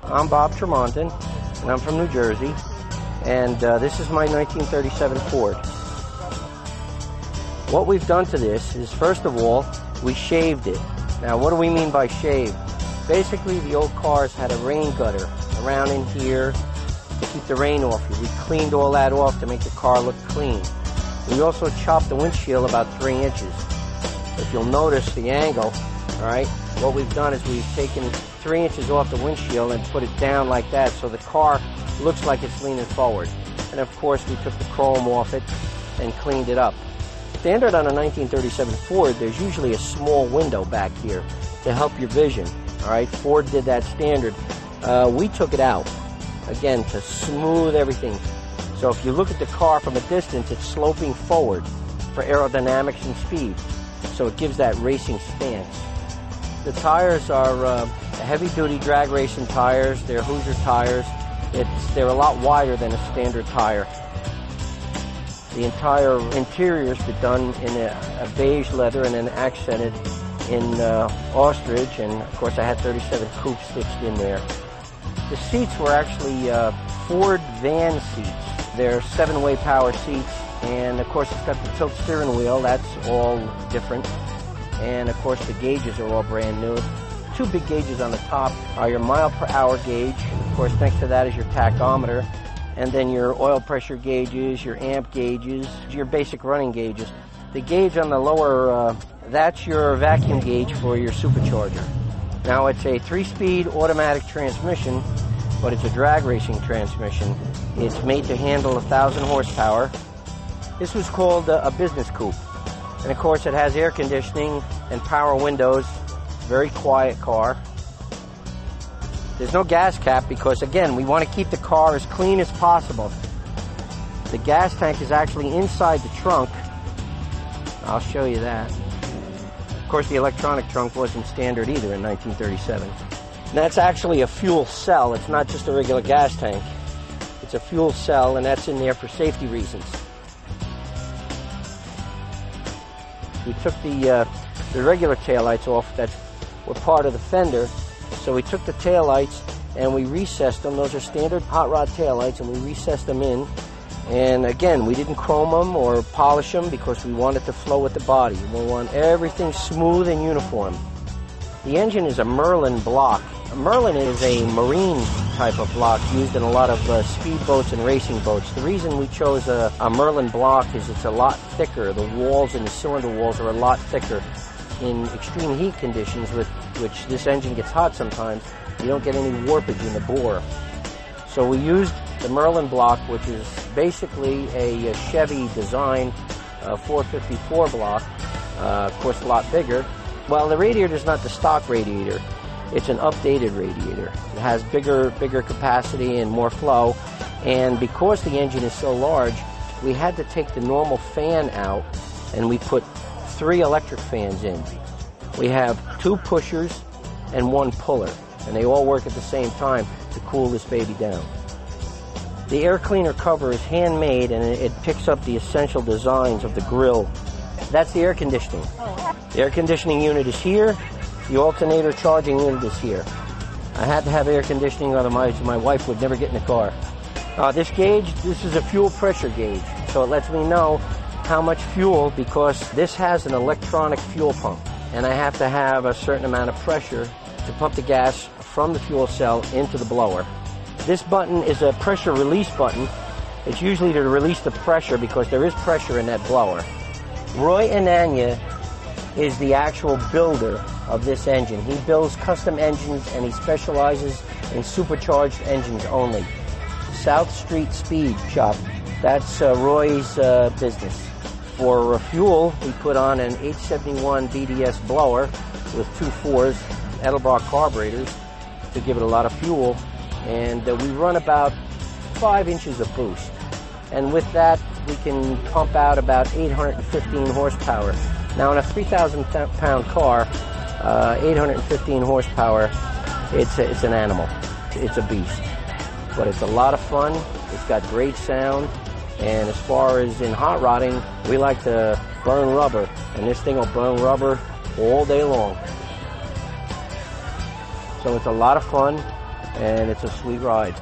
I'm Bob Tremonton, and I'm from New Jersey, and this is my 1937 Ford. What we've done to this is, first of all, we shaved it. Now, what do we mean by shaved? Basically, the old cars had a rain gutter around in here to keep the rain off you. We cleaned all that off to make the car look clean. We also chopped the windshield about 3 inches. If you'll notice the angle, all right, what we've done is we've taken 3 inches off the windshield and put it down like that so the car looks like it's leaning forward. And of course, we took the chrome off it and cleaned it up. Standard on a 1937 Ford, there's usually a small window back here to help your vision. All right, Ford did that standard. We took it out, again, to smooth everything. So if you look at the car from a distance, it's sloping forward for aerodynamics and speed. So it gives that racing stance. The tires are heavy-duty drag racing tires. They're Hoosier tires. They're a lot wider than a standard tire. The entire interior's been done in a beige leather and then accented in ostrich, and of course I had 37 coupe stitched in there. The seats were actually Ford van seats. They're 7-way power seats, and of course it's got the tilt steering wheel. That's all different, and of course the gauges are all brand new. 2 big gauges on the top are your mile per hour gauge. Of course, next to that is your tachometer, and then your oil pressure gauges, your amp gauges, your basic running gauges. The gauge on the lower, that's your vacuum gauge for your supercharger. Now, it's a 3-speed automatic transmission, but it's a drag racing transmission. It's made to handle 1,000 horsepower. This was called a business coupe. And of course, it has air conditioning and power windows. Very quiet car. There's no gas cap because, again, we want to keep the car as clean as possible. The gas tank is actually inside the trunk. I'll show you that. Of course, the electronic trunk wasn't standard either in 1937. And that's actually a fuel cell. It's not just a regular gas tank. It's a fuel cell, and that's in there for safety reasons. We took the regular taillights off that were part of the fender. So we took the taillights and we recessed them. Those are standard hot rod taillights, and we recessed them in. And again, we didn't chrome them or polish them because we want it to flow with the body. We want everything smooth and uniform. The engine is a Merlin block. A Merlin is a marine type of block used in a lot of speedboats and racing boats. The reason we chose a Merlin block is it's a lot thicker. The walls and the cylinder walls are a lot thicker. In extreme heat conditions, with which this engine gets hot sometimes, you don't get any warpage in the bore. So we used the Merlin block, which is basically a Chevy design 454 block, of course a lot bigger. Well, the radiator is not the stock radiator. It's an updated radiator. It has bigger capacity and more flow. And because the engine is so large, we had to take the normal fan out, and we put 3 electric fans in. We have 2 pushers and 1 puller, and they all work at the same time to cool this baby down. The air cleaner cover is handmade, and it picks up the essential designs of the grille. That's the air conditioning. The air conditioning unit is here. The alternator charging unit is here. I had to have air conditioning, otherwise my wife would never get in the car. This gauge, this is a fuel pressure gauge, so it lets me know how much fuel, because this has an electronic fuel pump, and I have to have a certain amount of pressure to pump the gas from the fuel cell into the blower. This button is a pressure release button. It's usually to release the pressure because there is pressure in that blower. Roy Anania is the actual builder of this engine. He builds custom engines, and he specializes in supercharged engines only. South Street Speed Shop, that's Roy's business. For fuel, we put on an 871 BDS blower with 2 4s Edelbrock carburetors to give it a lot of fuel, and we run about 5 inches of boost. And with that, we can pump out about 815 horsepower. Now, in a 3,000-pound car, 815 horsepower, it's an animal. It's a beast. But it's a lot of fun. It's got great sound. And as far as in hot rodding, we like to burn rubber, and this thing will burn rubber all day long. So it's a lot of fun. and it's a sweet ride.